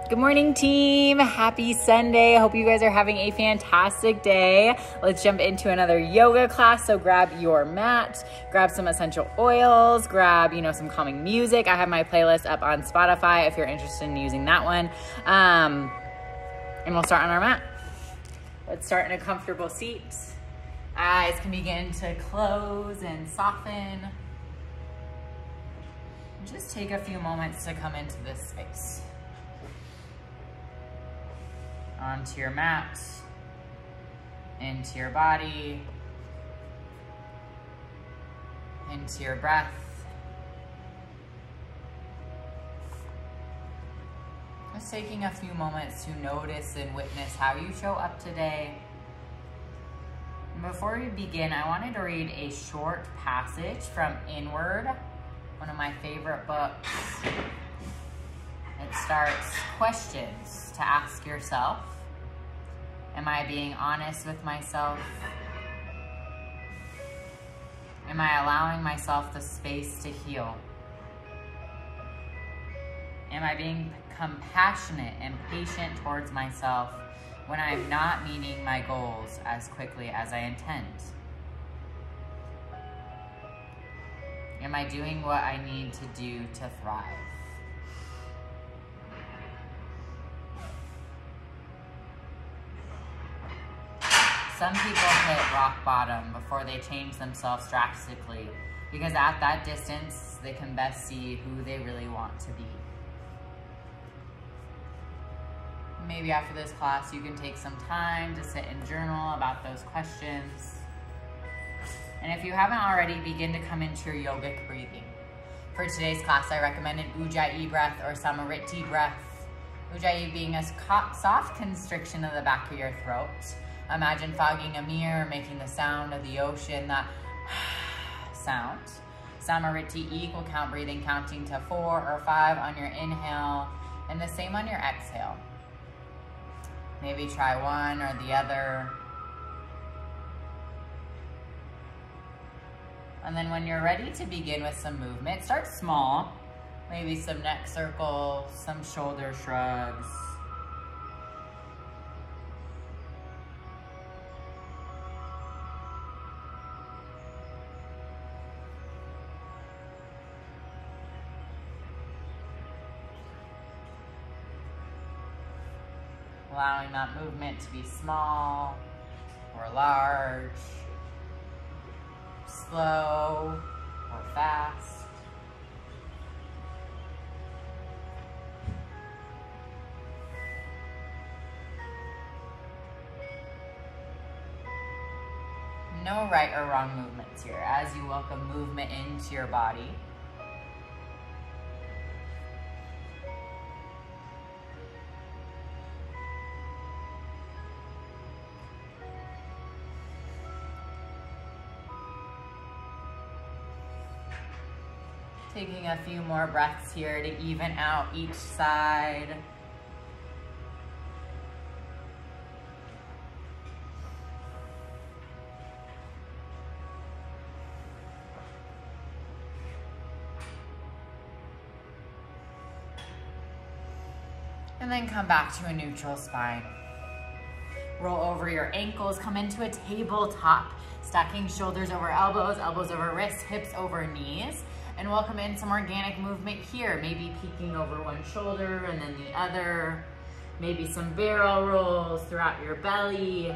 Good morning, team. Happy Sunday. I hope you guys are having a fantastic day. Let's jump into another yoga class. So grab your mat, grab some essential oils, grab, some calming music. I have my playlist up on Spotify if you're interested in using that one. And we'll start on our mat. Let's start in a comfortable seat. Eyes can begin to close and soften. Just take a few moments to come into this space. Onto your mat, into your body, into your breath. Just taking a few moments to notice and witness how you show up today. And before we begin, I wanted to read a short passage from Inward, one of my favorite books. It starts, questions to ask yourself. Am I being honest with myself? Am I allowing myself the space to heal? Am I being compassionate and patient towards myself when I'm not meeting my goals as quickly as I intend? Am I doing what I need to do to thrive? Some people hit rock bottom before they change themselves drastically because at that distance, they can best see who they really want to be. Maybe after this class, you can take some time to sit and journal about those questions. And if you haven't already, begin to come into your yogic breathing. For today's class, I recommended Ujjayi breath or Samariti breath. Ujjayi being a soft constriction of the back of your throat. Imagine fogging a mirror, making the sound of the ocean, that sound. Samariti, equal count breathing, counting to 4 or 5 on your inhale, and the same on your exhale. Maybe try one or the other. And then when you're ready to begin with some movement, start small. Maybe some neck circles, some shoulder shrugs. Allowing that movement to be small or large, slow or fast. No right or wrong movements here as you welcome movement into your body. Taking a few more breaths here to even out each side. And then come back to a neutral spine. Roll over your ankles, come into a tabletop, stacking shoulders over elbows, elbows over wrists, hips over knees. And welcome in some organic movement here. Maybe peeking over one shoulder and then the other. Maybe some barrel rolls throughout your belly.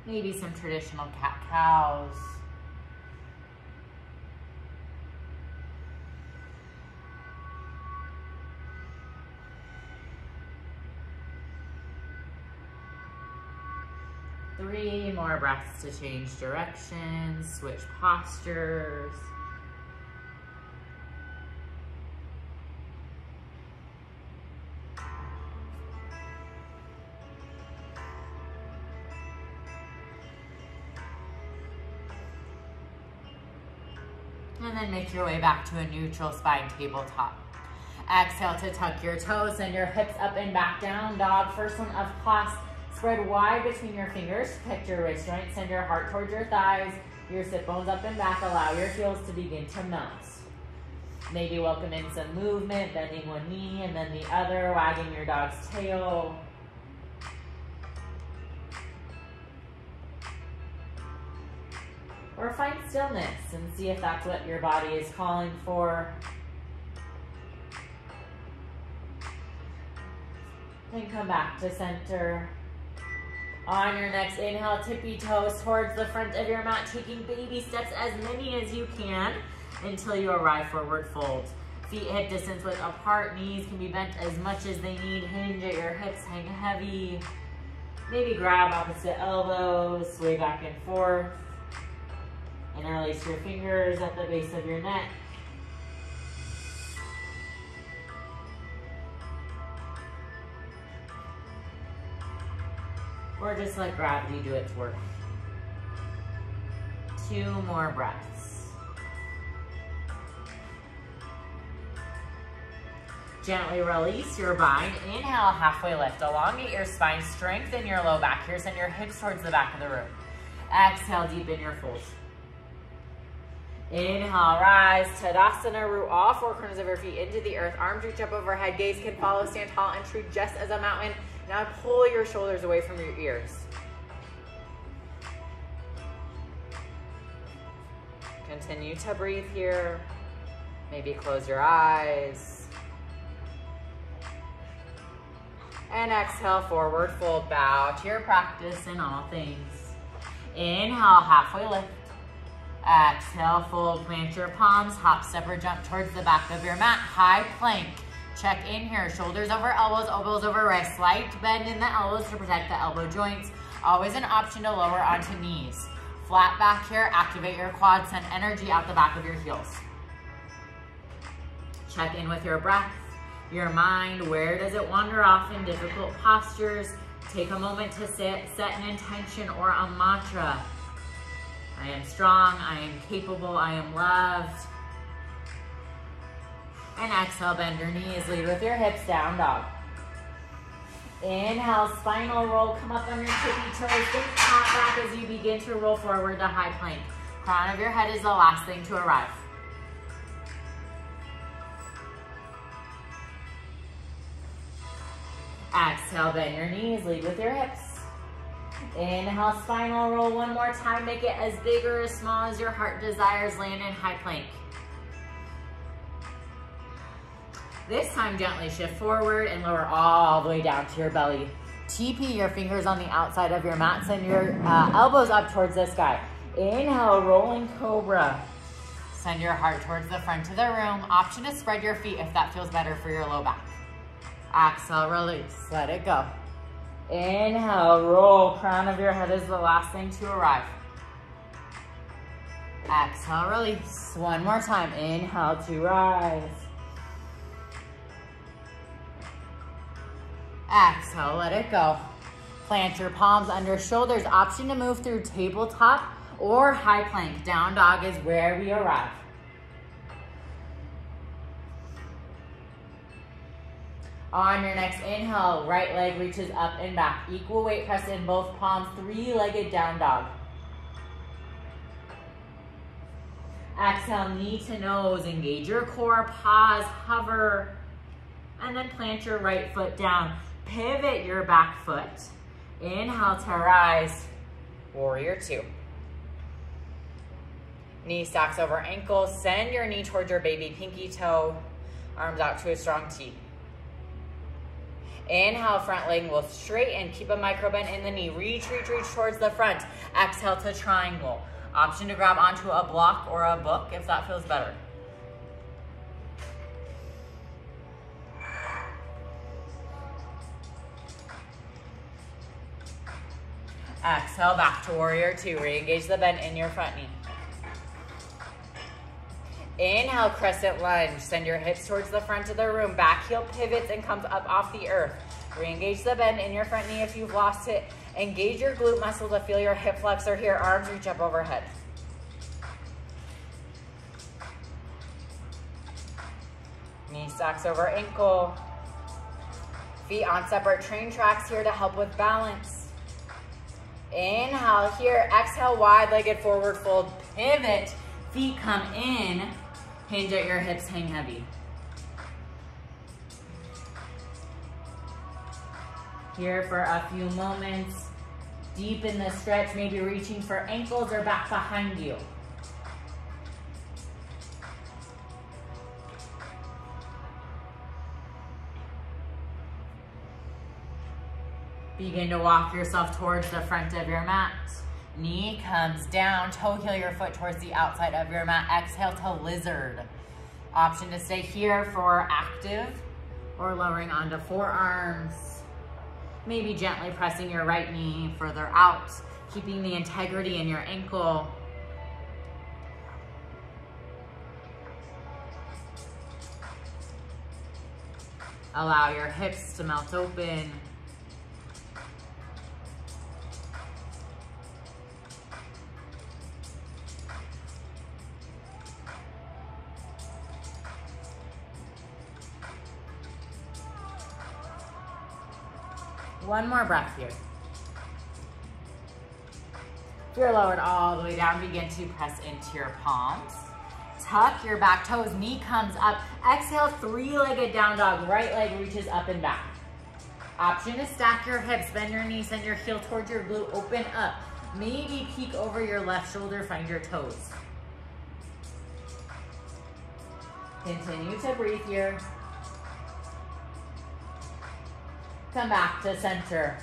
Maybe some traditional cat-cows. Three more breaths to change directions, switch postures. And then make your way back to a neutral spine tabletop. Exhale to tuck your toes, send your hips up and back, down dog. First one of class. Spread wide between your fingers, protect your wrist joints, send your heart towards your thighs, your sit bones up and back, allow your heels to begin to melt. Maybe welcome in some movement, bending one knee and then the other, wagging your dog's tail. Or find stillness and see if that's what your body is calling for. Then come back to center. On your next inhale, tippy toes towards the front of your mat, taking baby steps, as many as you can, until you arrive forward fold. Feet hip distance width apart, knees can be bent as much as they need. Hinge at your hips, hang heavy. Maybe grab opposite elbows, sway back and forth. Interlace your fingers at the base of your neck. Or just let gravity do its work. 2 more breaths. Gently release your bind. Inhale, halfway lift. Elongate your spine, strengthen your low back here. Send your hips towards the back of the room. Exhale, deepen your fold. Inhale, rise, Tadasana, root all 4 corners of your feet into the earth. Arms reach up overhead, gaze can follow, stand tall and true just as a mountain. Now pull your shoulders away from your ears. Continue to breathe here. Maybe close your eyes. And exhale, forward fold, bow to your practice in all things. Inhale, halfway lift. Exhale, fold, plant your palms, hop, step, or jump towards the back of your mat. High plank. Check in here, shoulders over elbows, elbows over wrists. Slight bend in the elbows to protect the elbow joints. Always an option to lower onto knees. Flat back here, activate your quads, send energy out the back of your heels. Check in with your breath, your mind. Where does it wander off in difficult postures? Take a moment to set an intention or a mantra. I am strong, I am capable, I am loved. And exhale, bend your knees, lead with your hips, down dog. Inhale, spinal roll, come up on your tippy toes, think top back as you begin to roll forward to high plank. Crown of your head is the last thing to arrive. Exhale, bend your knees, lead with your hips. Inhale, spinal roll one more time. Make it as big or as small as your heart desires. Land in high plank. This time, gently shift forward and lower all the way down to your belly. TP your fingers on the outside of your mat. Send your elbows up towards the sky. Inhale, rolling cobra. Send your heart towards the front of the room. Option to spread your feet if that feels better for your low back. Exhale, release, let it go. Inhale, roll, crown of your head is the last thing to arrive. Exhale, release. One more time, inhale to rise. Exhale, let it go. Plant your palms under shoulders. Option to move through tabletop or high plank. Down dog is where we arrive. On your next inhale, right leg reaches up and back. Equal weight press in both palms, 3-legged down dog. Exhale, knee to nose. Engage your core, pause, hover, and then plant your right foot down. Pivot your back foot. Inhale to rise, warrior 2. Knee stacks over ankles. Send your knee towards your baby pinky toe. Arms out to a strong T. Inhale, front leg will straighten. Keep a micro bend in the knee. Reach, reach, reach towards the front. Exhale to triangle. Option to grab onto a block or a book if that feels better. Exhale, back to warrior 2. Re-engage the bend in your front knee. Inhale, crescent lunge. Send your hips towards the front of the room. Back heel pivots and comes up off the earth. Re-engage the bend in your front knee if you've lost it. Engage your glute muscle to feel your hip flexor here. Arms reach up overhead. Knee stacks over ankle. Feet on separate train tracks here to help with balance. Inhale here. Exhale, wide-legged forward fold. Pivot. Feet come in. Hinge at your hips, hang heavy. Here for a few moments. Deepen the stretch, maybe reaching for ankles or back behind you. Begin to walk yourself towards the front of your mat. Knee comes down, toe heel your foot towards the outside of your mat. Exhale to lizard. Option to stay here for active or lowering onto forearms. Maybe gently pressing your right knee further out, keeping the integrity in your ankle. Allow your hips to melt open. One more breath here. If you're lowered all the way down, begin to press into your palms. Tuck your back toes, knee comes up. Exhale, three-legged down dog. Right leg reaches up and back. Option to stack your hips, bend your knees, send your heel towards your glute, open up. Maybe peek over your left shoulder, find your toes. Continue to breathe here. Come back to center.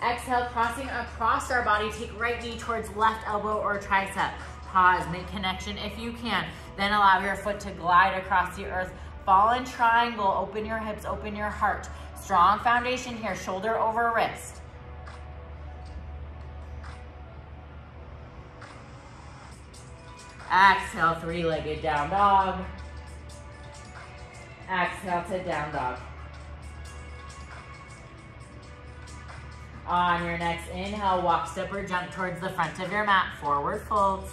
Exhale, crossing across our body. Take right knee towards left elbow or tricep. Pause, make connection if you can. Then allow your foot to glide across the earth. Fall in triangle, open your hips, open your heart. Strong foundation here, shoulder over wrist. Exhale, three-legged down dog. Exhale to down dog. On your next inhale, walk, step, or jump towards the front of your mat. Forward folds.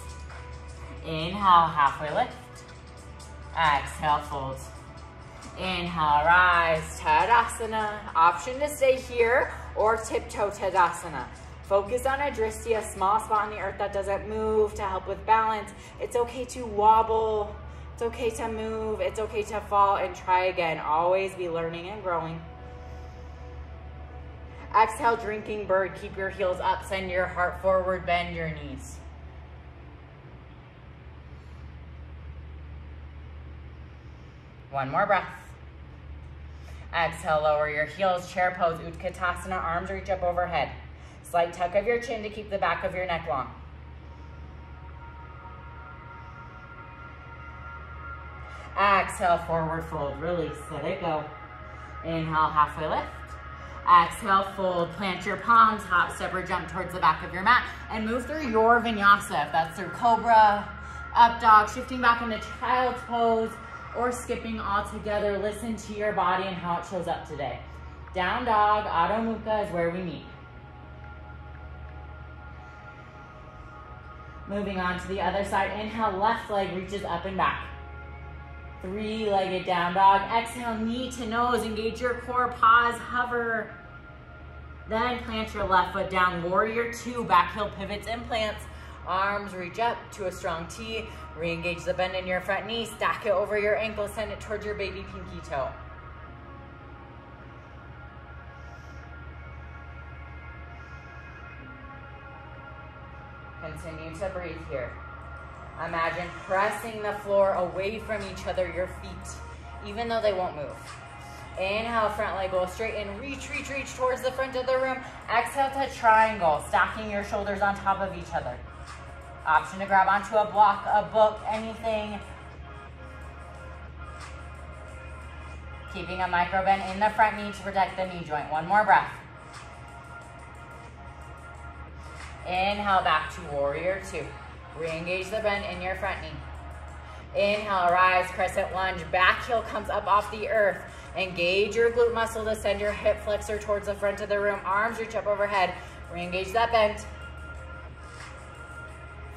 Inhale, halfway lift. Exhale, fold. Inhale, rise, Tadasana. Option to stay here or tiptoe Tadasana. Focus on a drishti, a small spot on the earth that doesn't move to help with balance. It's okay to wobble. It's okay to move. It's okay to fall and try again. Always be learning and growing. Exhale, drinking bird. Keep your heels up, send your heart forward, bend your knees. One more breath. Exhale, lower your heels, chair pose, Utkatasana, arms reach up overhead. Slight tuck of your chin to keep the back of your neck long. Exhale, forward fold, release, let it go. Inhale, halfway lift. Exhale, fold, plant your palms, hop, step, or jump towards the back of your mat, and move through your vinyasa. If that's through cobra, up dog, shifting back into child's pose, or skipping all together. Listen to your body and how it shows up today. Down dog, Adho Mukha is where we meet. Moving on to the other side. Inhale, left leg reaches up and back. Three-legged down dog. Exhale, knee to nose. Engage your core, pause, hover. Then plant your left foot down. Warrior two, back heel pivots and plants. Arms reach up to a strong T. Re-engage the bend in your front knee. Stack it over your ankle. Send it towards your baby pinky toe. Continue to breathe here. Imagine pressing the floor away from each other, your feet, even though they won't move. Inhale, front leg goes straight and reach, reach, reach towards the front of the room. Exhale to triangle, stacking your shoulders on top of each other. Option to grab onto a block, a book, anything. Keeping a micro bend in the front knee to protect the knee joint. One more breath. Inhale, back to warrior two. Re-engage the bend in your front knee. Inhale, rise, crescent lunge. Back heel comes up off the earth. Engage your glute muscle to send your hip flexor towards the front of the room. Arms reach up overhead. Re-engage that bend.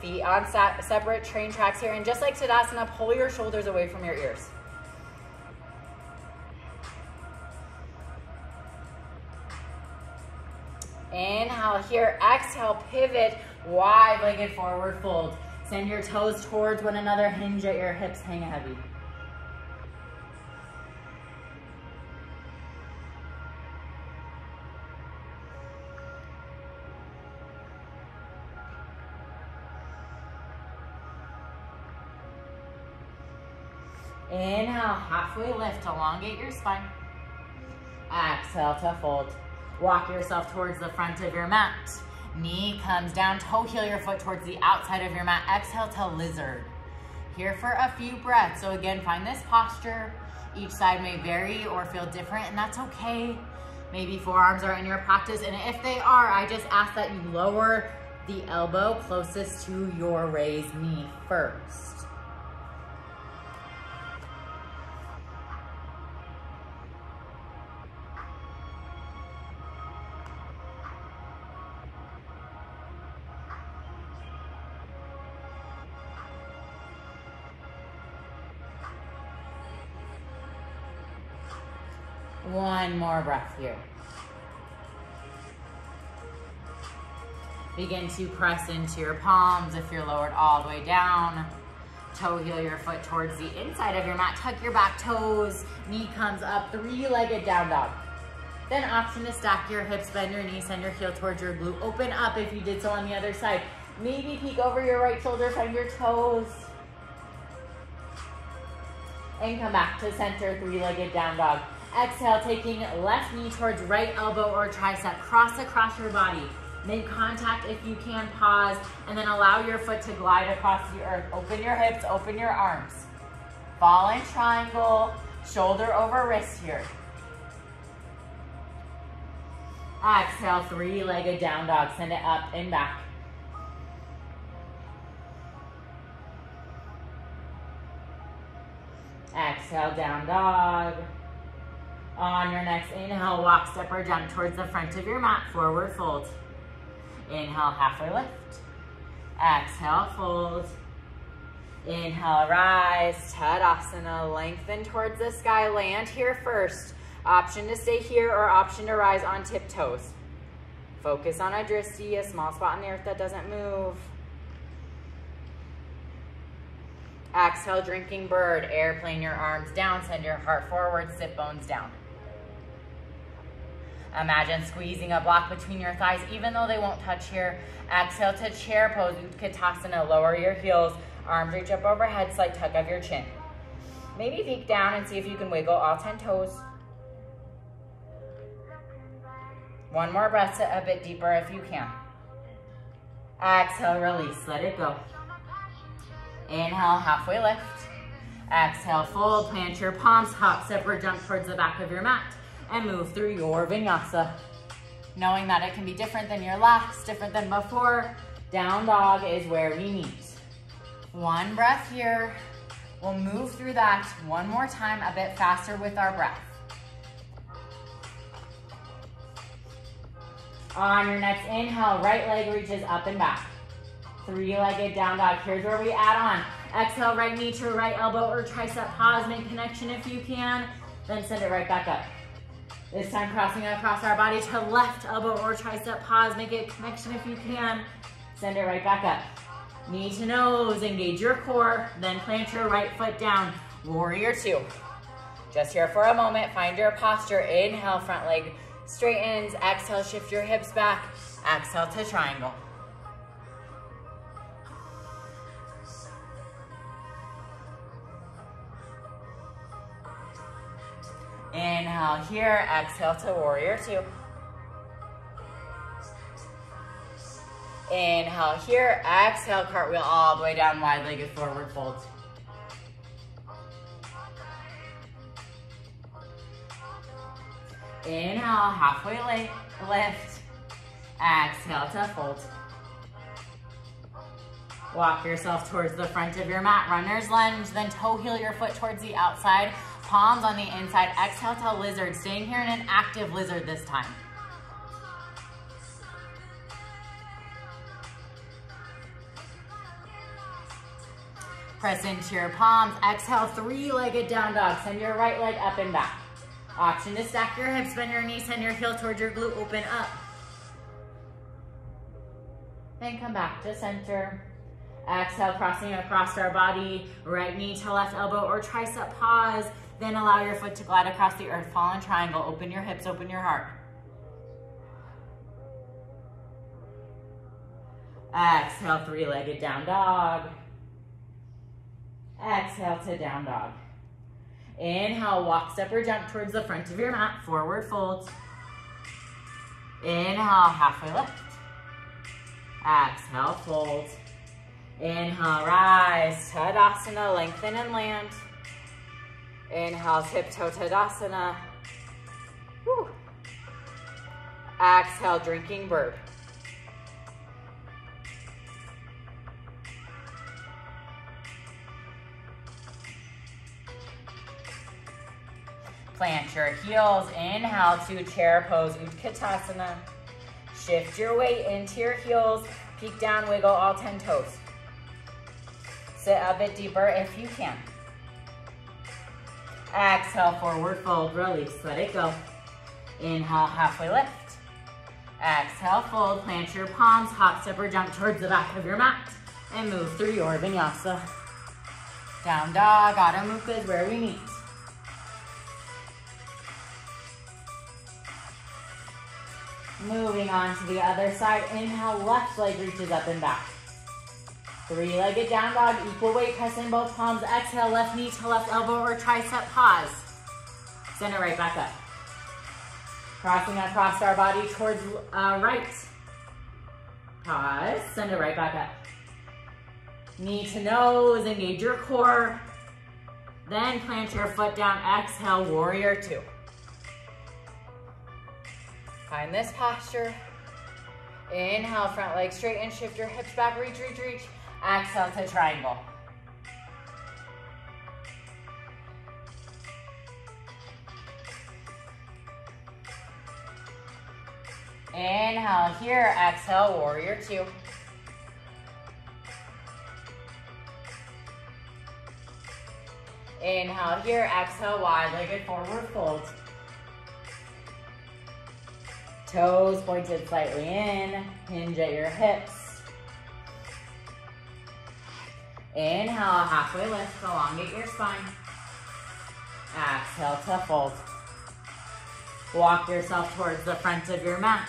Feet on separate train tracks here. And just like Tadasana, pull your shoulders away from your ears. Inhale here. Exhale, pivot. Wide-legged forward fold. Send your toes towards one another, hinge at your hips, hang heavy. Inhale, halfway lift, elongate your spine. Exhale to fold. Walk yourself towards the front of your mat. Knee comes down, toe heel your foot towards the outside of your mat. Exhale to lizard. Here for a few breaths. So again, find this posture. Each side may vary or feel different, and that's okay. Maybe forearms are in your practice, and if they are, I just ask that you lower the elbow closest to your raised knee first. One more breath here. Begin to press into your palms if you're lowered all the way down. Toe heel your foot towards the inside of your mat. Tuck your back toes. Knee comes up, three-legged down dog. Then option to stack your hips, bend your knees, send your heel towards your glute. Open up if you did so on the other side. Maybe peek over your right shoulder, find your toes. And come back to center, three-legged down dog. Exhale, taking left knee towards right elbow or tricep. Cross across your body. Make contact if you can, pause, and then allow your foot to glide across the earth. Open your hips, open your arms. Fall in triangle, shoulder over wrist here. Exhale, three-legged down dog. Send it up and back. Exhale, down dog. On your next inhale, walk, step, or jump towards the front of your mat, forward fold. Inhale, halfway lift. Exhale, fold. Inhale, rise, Tadasana, lengthen towards the sky, land here first. Option to stay here or option to rise on tiptoes. Focus on a drishti, a small spot on the earth that doesn't move. Exhale, drinking bird, airplane your arms down, send your heart forward, sit bones down. Imagine squeezing a block between your thighs, even though they won't touch here. Exhale to chair pose, Utkatasana, lower your heels, arms reach up overhead, slight tug of your chin. Maybe peek down and see if you can wiggle all 10 toes. One more breath, sit a bit deeper if you can. Exhale, release, let it go. Inhale, halfway lift. Exhale, fold, plant your palms, hop, step, or jump towards the back of your mat, and move through your vinyasa. Knowing that it can be different than your last, different than before, down dog is where we meet. One breath here. We'll move through that one more time, a bit faster with our breath. On your next inhale, right leg reaches up and back. Three-legged down dog. Here's where we add on. Exhale, right knee to right elbow or tricep. Pause, make connection if you can. Then send it right back up. This time crossing across our body to left elbow or tricep. Pause, make a connection if you can. Send it right back up. Knee to nose, engage your core. Then plant your right foot down. Warrior two. Just here for a moment, find your posture. Inhale, front leg straightens. Exhale, shift your hips back. Exhale to triangle. Inhale here, exhale to warrior two. Inhale here, exhale, cartwheel all the way down, wide-legged forward fold. Inhale, halfway lift. Exhale to fold. Walk yourself towards the front of your mat, runner's lunge, then toe heel your foot towards the outside. Palms on the inside, exhale to lizard, staying here in an active lizard this time. Press into your palms, exhale, three-legged down dog. Send your right leg up and back. Option to stack your hips, bend your knees, send your heel towards your glute, open up. Then come back to center. Exhale, crossing across our body, right knee to left elbow or tricep, pause. Then allow your foot to glide across the earth, fall in triangle, open your hips, open your heart. Exhale, three-legged down dog. Exhale to down dog. Inhale, walk, step, or jump towards the front of your mat, forward fold. Inhale, halfway lift. Exhale, fold. Inhale, rise, Tadasana, lengthen and land. Inhale, tiptoe Tadasana. Woo. Exhale, drinking bird. Plant your heels, inhale to chair pose, Utkatasana. Shift your weight into your heels, peek down, wiggle all 10 toes. Sit a bit deeper if you can. Exhale, forward fold, release, let it go. Inhale, halfway lift. Exhale, fold, plant your palms, hop, step, or jump towards the back of your mat, and move through your vinyasa. Down dog, Adho Mukha is where we meet. Moving on to the other side, inhale, left leg reaches up and back. Three-legged down dog, equal weight, press in both palms. Exhale, left knee to left elbow or tricep, pause. Send it right back up. Crossing across our body towards right. Pause, send it right back up. Knee to nose, engage your core. Then plant your foot down, exhale, warrior two. Find this posture. Inhale, front leg straight and shift your hips back, reach, reach, reach. Exhale to triangle. Inhale here, exhale, warrior two. Inhale here, exhale, wide-legged forward fold. Toes pointed slightly in, hinge at your hips. Inhale, halfway lift, elongate your spine. Exhale to fold. Walk yourself towards the front of your mat.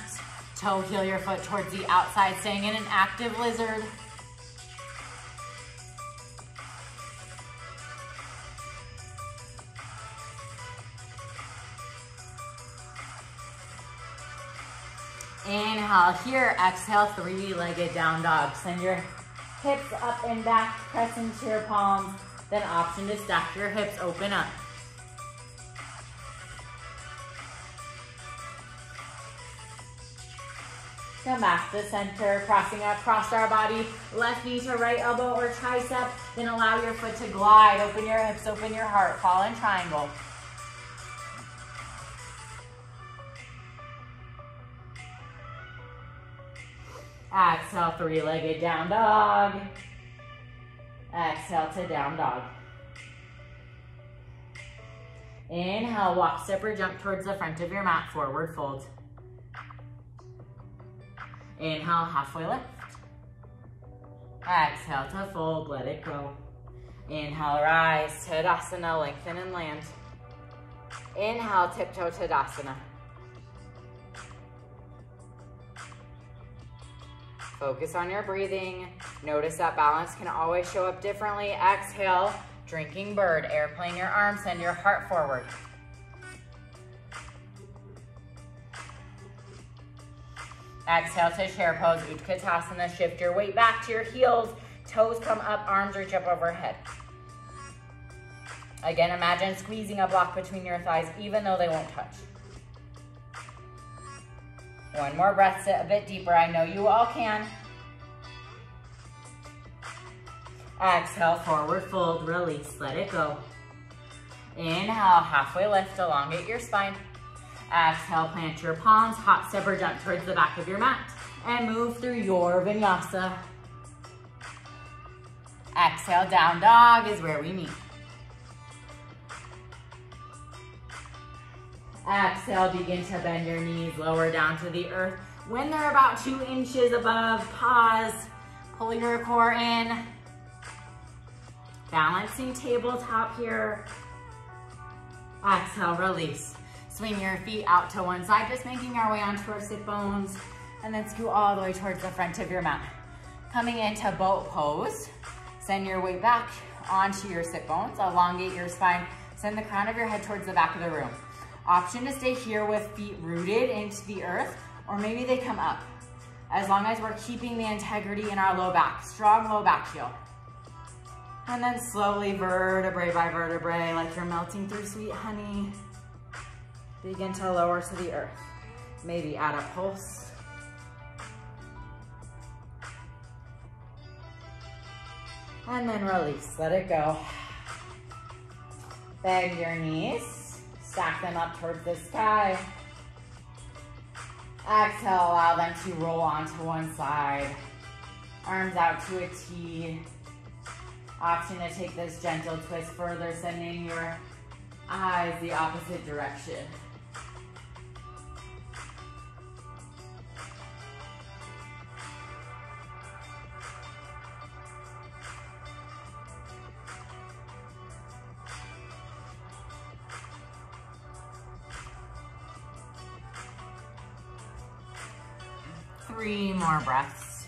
Toe heel your foot towards the outside, staying in an active lizard. Inhale here, exhale, three-legged down dog. Send your hips up and back, press into your palms, then option to stack your hips, open up. Come back to center, crossing across our body, left knee to right elbow or tricep, then allow your foot to glide, open your hips, open your heart, fall in triangle. Exhale, three-legged down dog. Exhale to down dog. Inhale, walk, step, or jump towards the front of your mat, forward fold. Inhale, halfway lift. Exhale to fold, let it go. Inhale, rise, Tadasana, lengthen and land. Inhale, tiptoe Tadasana. Focus on your breathing. Notice that balance can always show up differently. Exhale, drinking bird. Airplane your arms, send your heart forward. Exhale to chair pose, Utkatasana. Shift your weight back to your heels. Toes come up, arms reach up overhead. Again, imagine squeezing a block between your thighs, even though they won't touch. One more breath, sit a bit deeper. I know you all can. Exhale, forward fold, release, let it go. Inhale, halfway lift, elongate your spine. Exhale, plant your palms, hop, step, or jump towards the back of your mat, and move through your vinyasa. Exhale, down dog is where we meet. Exhale, begin to bend your knees lower down to the earth. When they're about 2 inches above, pause. Pull your core in. Balancing tabletop here. Exhale, release. Swing your feet out to one side, just making our way onto our sit bones, and then scoot all the way towards the front of your mat. Coming into boat pose, send your weight back onto your sit bones, elongate your spine, send the crown of your head towards the back of the room. Option to stay here with feet rooted into the earth, or maybe they come up, as long as we're keeping the integrity in our low back, strong low back heel. And then slowly, vertebrae by vertebrae, like you're melting through sweet honey, begin to lower to the earth. Maybe add a pulse. And then release, let it go. Bend your knees, stack them up towards the sky. Exhale, allow them to roll onto one side. Arms out to a T. Option to take this gentle twist further, sending your eyes the opposite direction. Three more breaths.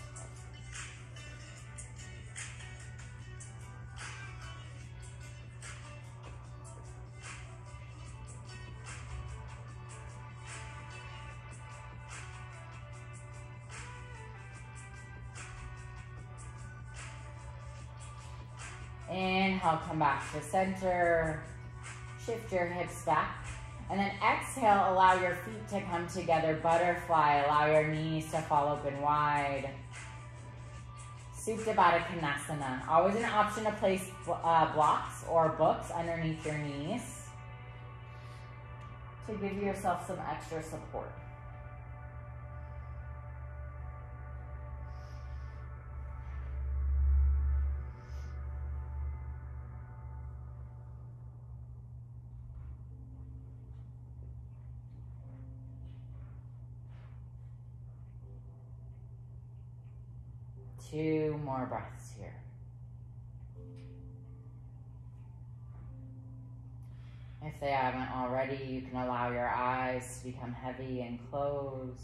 Inhale, come back to center. Shift your hips back. And then exhale, allow your feet to come together, butterfly. Allow your knees to fall open wide. Supta Baddha Konasana. Always an option to place blocks or books underneath your knees to give yourself some extra support. Two more breaths here. If they haven't already, you can allow your eyes to become heavy and close.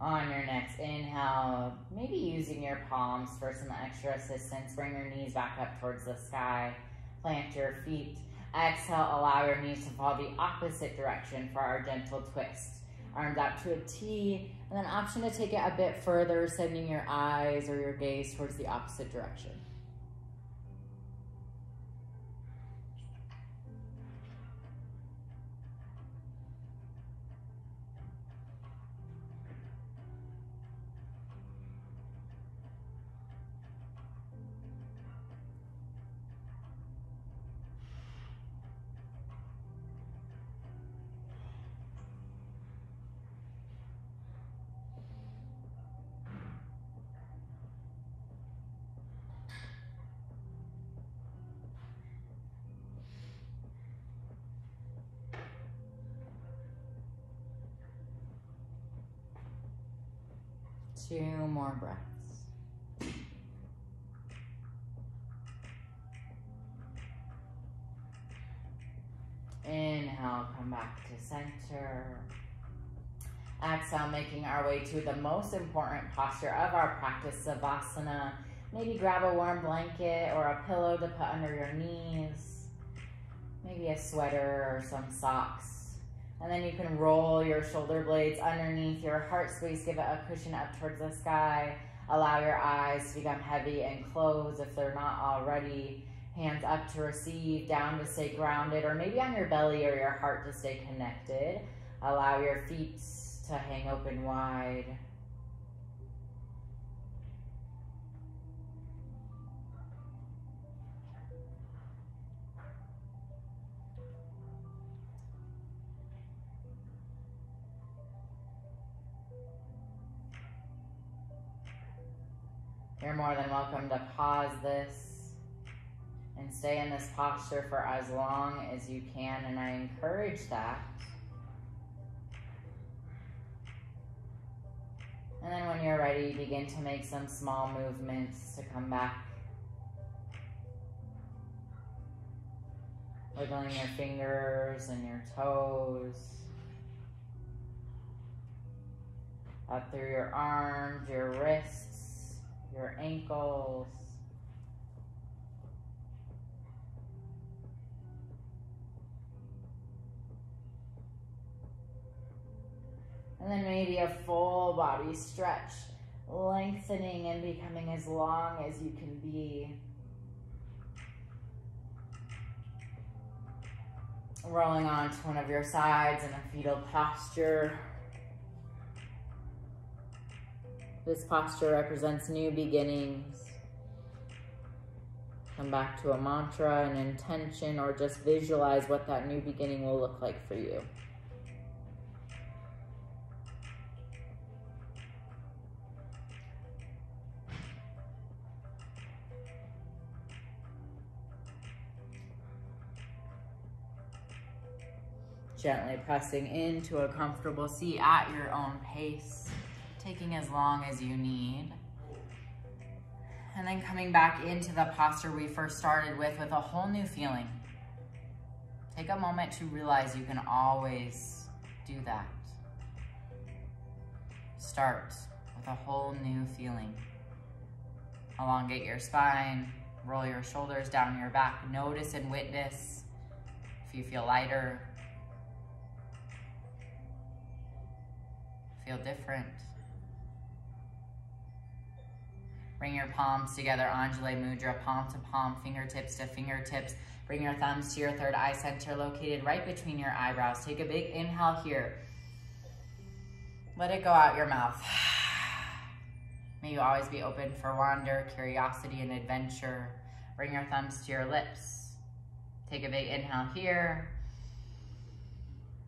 On your next inhale, maybe using your palms for some extra assistance. Bring your knees back up towards the sky. Plant your feet. Exhale, allow your knees to fall the opposite direction for our gentle twist. Arms out to a T, and then option to take it a bit further, sending your eyes or your gaze towards the opposite direction. Two more breaths. Inhale, come back to center. Exhale, making our way to the most important posture of our practice, Savasana. Maybe grab a warm blanket or a pillow to put under your knees. Maybe a sweater or some socks. And then you can roll your shoulder blades underneath your heart space, give it a cushion up towards the sky. Allow your eyes to become heavy and close if they're not already. Hands up to receive, down to stay grounded, or maybe on your belly or your heart to stay connected. Allow your feet to hang open wide. You're more than welcome to pause this and stay in this posture for as long as you can, and I encourage that. And then when you're ready, begin to make some small movements to come back. Wiggling your fingers and your toes. Up through your arms, your wrists, your ankles. And then maybe a full body stretch, lengthening and becoming as long as you can be. Rolling onto one of your sides in a fetal posture. This posture represents new beginnings. Come back to a mantra, an intention, or just visualize what that new beginning will look like for you. Gently pressing into a comfortable seat at your own pace, taking as long as you need. And then coming back into the posture we first started with a whole new feeling. Take a moment to realize you can always do that. Start with a whole new feeling. Elongate your spine, roll your shoulders down your back. Notice and witness if you feel lighter, feel different. Bring your palms together, Anjali Mudra, palm to palm, fingertips to fingertips. Bring your thumbs to your third eye center, located right between your eyebrows. Take a big inhale here. Let it go out your mouth. May you always be open for wonder, curiosity, and adventure. Bring your thumbs to your lips. Take a big inhale here.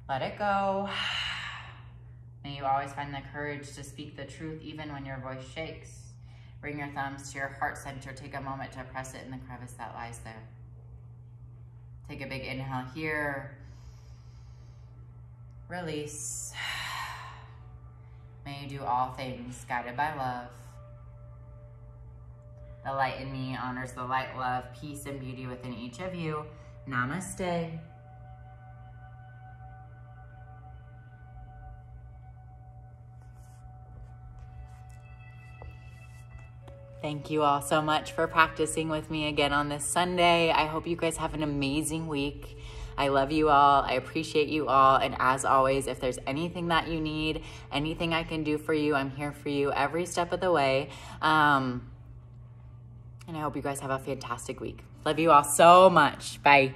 Let it go. May you always find the courage to speak the truth even when your voice shakes. Bring your thumbs to your heart center. Take a moment to press it in the crevice that lies there. Take a big inhale here. Release. May you do all things guided by love. The light in me honors the light, love, peace, and beauty within each of you. Namaste. Thank you all so much for practicing with me again on this Sunday. I hope you guys have an amazing week. I love you all. I appreciate you all. And as always, if there's anything that you need, anything I can do for you, I'm here for you every step of the way. And I hope you guys have a fantastic week. Love you all so much. Bye.